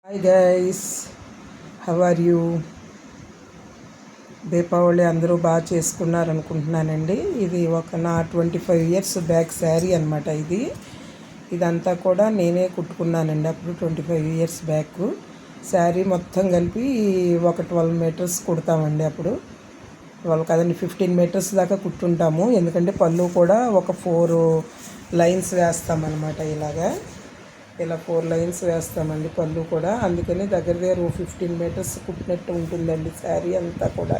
Hi guys, how are you? Deepavali అందరూ బాగా చేసుకున్నారు అనుకుంటున్నానండి. ఇది నా 25 years బ్యాక్ శారీ అనమాట. ఇదంతా కూడా నేనే కుట్టుకున్నానండి. అప్పుడు 25 years బ్యాక్ శారీ మొత్తం కలిపి ఒక 12 meters కుడతామండి. అప్పుడు 12 కదండి, 15 meters దాకా కుట్టుంటాము. ఎందుకంటే పళ్ళు కూడా ఒక 4 lines వేస్తామన్నమాట. ఇలా 4 lines వేస్తామండి పళ్ళు కూడా. అందుకని దగ్గర 15 meters కుట్టినట్టు ఉంటుందండి శారీ అంతా కూడా.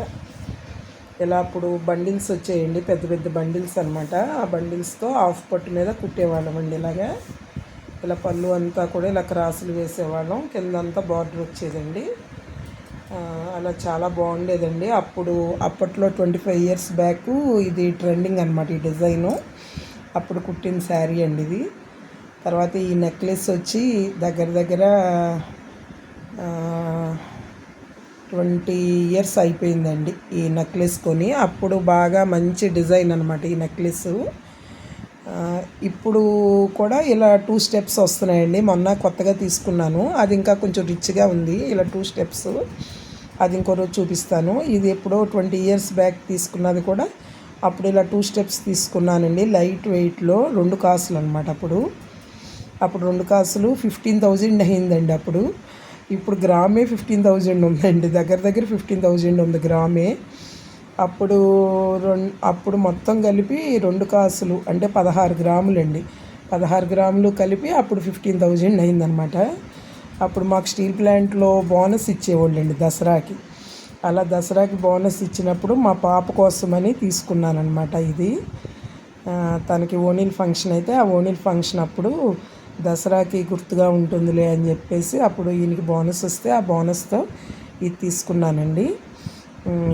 ఇలా అప్పుడు బండిల్స్ వచ్చేయండి, పెద్ద పెద్ద బండిల్స్ అనమాట. ఆ బండిల్స్తో హాఫ్ పట్టు మీద కుట్టేవాళ్ళం అండి. ఇలా పళ్ళు అంతా కూడా ఇలా క్రాసులు వేసేవాళ్ళం, కిందంతా బార్డర్ వచ్చేదండి. అలా చాలా బాగుండేదండి. అప్పట్లో 25 years బ్యాక్ ఇది ట్రెండింగ్ అనమాట, ఈ డిజైను. అప్పుడు కుట్టిన శారీ అండి ఇది. తర్వాత ఈ నెక్లెస్ వచ్చి దగ్గర 20 years అయిపోయిందండి ఈ నెక్లెస్ కొని. అప్పుడు బాగా మంచి డిజైన్ అనమాట ఈ నెక్లెస్. ఇప్పుడు కూడా ఇలా 2 steps వస్తున్నాయండి. మొన్న కొత్తగా తీసుకున్నాను, అది ఇంకా కొంచెం రిచ్గా ఉంది. ఇలా 2 steps, అది ఇంకో రోజు చూపిస్తాను. ఇది ఎప్పుడో 20 years బ్యాక్ తీసుకున్నది కూడా. అప్పుడు ఇలా 2 steps తీసుకున్నానండి, లైట్ వెయిట్లో. 2 కాసులు అనమాట. అప్పుడు 2 కాసులు 15,000 అయిందండి అప్పుడు. ఇప్పుడు గ్రామే 15,000 ఉందండి, దగ్గర 15,000 ఉంది గ్రామే. అప్పుడు మొత్తం కలిపి 2 కాసులు అంటే 16 గ్రాములు అండి. 16 గ్రాములు కలిపి అప్పుడు 15,000 అయిందనమాట. అప్పుడు మాకు స్టీల్ ప్లాంట్లో బోనస్ ఇచ్చేవాళ్ళండి దసరాకి. అలా దసరాకి బోనస్ ఇచ్చినప్పుడు మా పాప కోసమని తీసుకున్నాను అనమాట. ఇది తనకి ఓణీల్ ఫంక్షన్ అయితే, ఆ ఓణీల్ ఫంక్షన్ అప్పుడు దసరాకి గుర్తుగా ఉంటుందిలే అని చెప్పేసి అప్పుడు ఈయనకి బోనస్ వస్తే ఆ బోనస్తో ఇది తీసుకున్నానండి.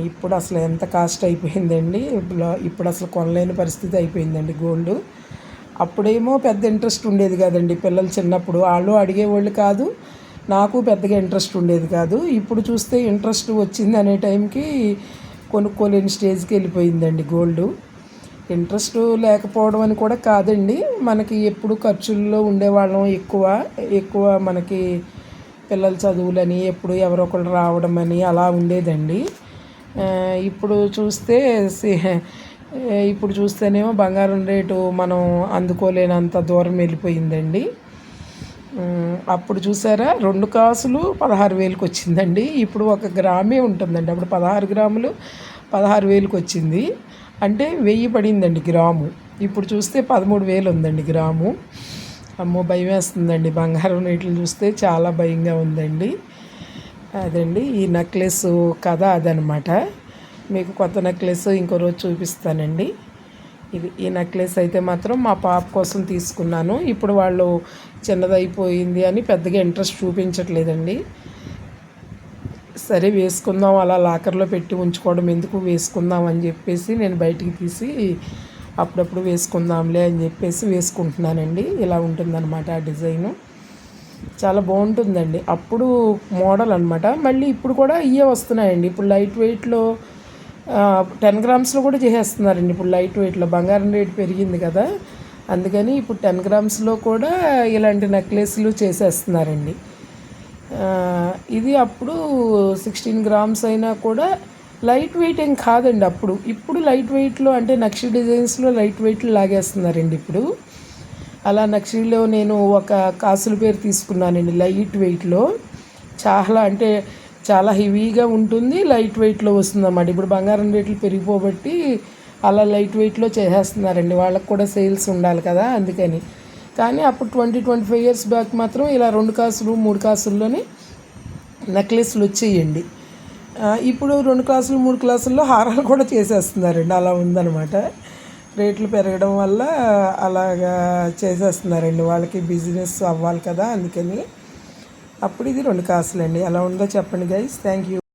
ఇప్పుడు అసలు ఎంత కాస్ట్ అయిపోయిందండి. ఇప్పుడు అసలు కొనలేని పరిస్థితి అయిపోయిందండి గోల్డ్. అప్పుడేమో పెద్ద ఇంట్రెస్ట్ ఉండేది కాదండి. పిల్లలు చిన్నప్పుడు వాళ్ళు అడిగేవాళ్ళు కాదు, నాకు పెద్దగా ఇంట్రెస్ట్ ఉండేది కాదు. ఇప్పుడు చూస్తే ఇంట్రెస్ట్ వచ్చింది అనే టైంకి కొనుక్కోలేని స్టేజ్కి వెళ్ళిపోయిందండి గోల్డ్. ఇంట్రెస్ట్ లేకపోవడం అని కూడా కాదండి, మనకి ఎప్పుడు ఖర్చుల్లో ఉండేవాళ్ళం. ఎక్కువ మనకి పిల్లల చదువులని ఎప్పుడు ఎవరో ఒకరు రావడం అని అలా ఉండేదండి. ఇప్పుడు చూస్తేనేమో బంగారం రేటు మనం అందుకోలేనంత దూరం వెళ్ళిపోయిందండి. అప్పుడు చూసారా, 2 కాసులు 16,000కి వచ్చిందండి. ఇప్పుడు 1 గ్రామే ఉంటుందండి. అప్పుడు 16 గ్రాములు 16,000కి వచ్చింది, అంటే 1000 పడిందండి గ్రాము. ఇప్పుడు చూస్తే 13,000 ఉందండి గ్రాము. అమ్మో, భయం వేస్తుందండి. బంగారం రేట్లు చూస్తే చాలా భయంగా ఉందండి. అదండి ఈ నెక్లెస్ కథ అదనమాట. మీకు కొత్త నెక్లెస్ ఇంకో రోజు చూపిస్తానండి. ఈ నెక్లెస్ అయితే మాత్రం మా పాప కోసం తీసుకున్నాను. ఇప్పుడు వాళ్ళు చిన్నదైపోయింది అని పెద్దగా ఇంట్రెస్ట్ చూపించట్లేదండి. సరే వేసుకుందాం, అలా లాకర్లో పెట్టి ఉంచుకోవడం ఎందుకు, వేసుకుందాం అని చెప్పేసి నేను బయటికి తీసి అప్పుడప్పుడు వేసుకుందాంలే అని చెప్పేసి వేసుకుంటున్నానండి. ఇలా ఉంటుందన్నమాట ఆ డిజైను. చాలా బాగుంటుందండి. అప్పుడు మోడల్ అనమాట. మళ్ళీ ఇప్పుడు కూడా ఇవే వస్తున్నాయండి. ఇప్పుడు లైట్ వెయిట్లో 10 grams కూడా చేసేస్తున్నారండి. ఇప్పుడు లైట్ వెయిట్లో బంగారం రేటు పెరిగింది కదా, అందుకని ఇప్పుడు 10 grams కూడా ఇలాంటి నెక్లెస్లు చేసేస్తున్నారండి. ఇది అప్పుడు 16 grams అయినా కూడా లైట్ వెయిట్ ఏం కాదండి అప్పుడు. ఇప్పుడు లైట్ వెయిట్లో అంటే నక్షి డిజైన్స్లో లైట్ వెయిట్లు లాగేస్తున్నారండి ఇప్పుడు. అలా నక్షిలో నేను ఒక కాసుల పేరు తీసుకున్నానండి లైట్ వెయిట్లో. చాలా హెవీగా ఉంటుంది, లైట్ వెయిట్లో వస్తుంది అన్నమాట. ఇప్పుడు బంగారం రేట్లు పెరిగిపోబట్టి అలా లైట్ వెయిట్లో చేసేస్తున్నారండి. వాళ్ళకు కూడా సేల్స్ ఉండాలి కదా, అందుకని. కానీ అప్పుడు 25 years బ్యాక్ మాత్రం ఇలా 2 కాసులు 3 కాసుల్లోనే నెక్లెస్లు వచ్చేయండి. ఇప్పుడు 2 కాసులు 3 కాసుల్లో హారాలు కూడా చేసేస్తున్నారండి. అలా ఉందన్నమాట. రేట్లు పెరగడం వల్ల అలాగా చేసేస్తున్నారండి. వాళ్ళకి బిజినెస్ అవ్వాలి కదా, అందుకని. అప్పుడు ఇది 2 కాసులండి. ఎలా ఉందో చెప్పండి గైస్. Thank you.